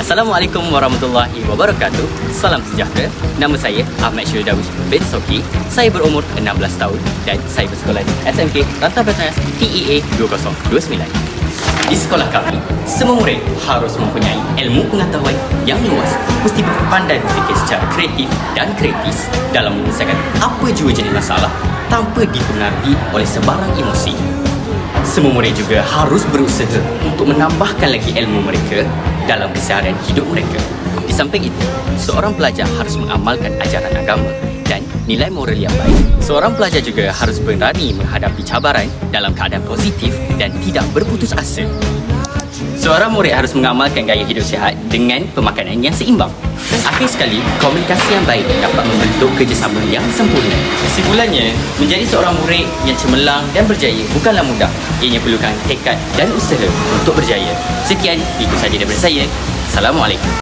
Assalamualaikum warahmatullahi wabarakatuh. Salam sejahtera. Nama saya Ahmad Syirdawish bin Soki. Saya berumur 16 tahun dan saya bersekolah di SMK Rantar Bertanas TEA 2029. Di sekolah kami, semua murid harus mempunyai ilmu pengetahuan yang luas, mesti berpandai berfikir secara kreatif dan kritis dalam menyelesaikan apa jua jenis masalah tanpa dipengaruhi oleh sebarang emosi. Semua murid juga harus berusaha untuk menambahkan lagi ilmu mereka dalam keseharian hidup mereka. Di samping itu, seorang pelajar harus mengamalkan ajaran agama dan nilai moral yang baik. Seorang pelajar juga harus berani menghadapi cabaran dalam keadaan positif dan tidak berputus asa. Seorang murid harus mengamalkan gaya hidup sihat dengan pemakanan yang seimbang. Dan akhir sekali, komunikasi yang baik dapat membentuk kerjasama yang sempurna. Kesimpulannya, menjadi seorang murid yang cemerlang dan berjaya bukanlah mudah. Ianya perlukan tekad dan usaha untuk berjaya. Sekian, itu sahaja daripada saya. Assalamualaikum.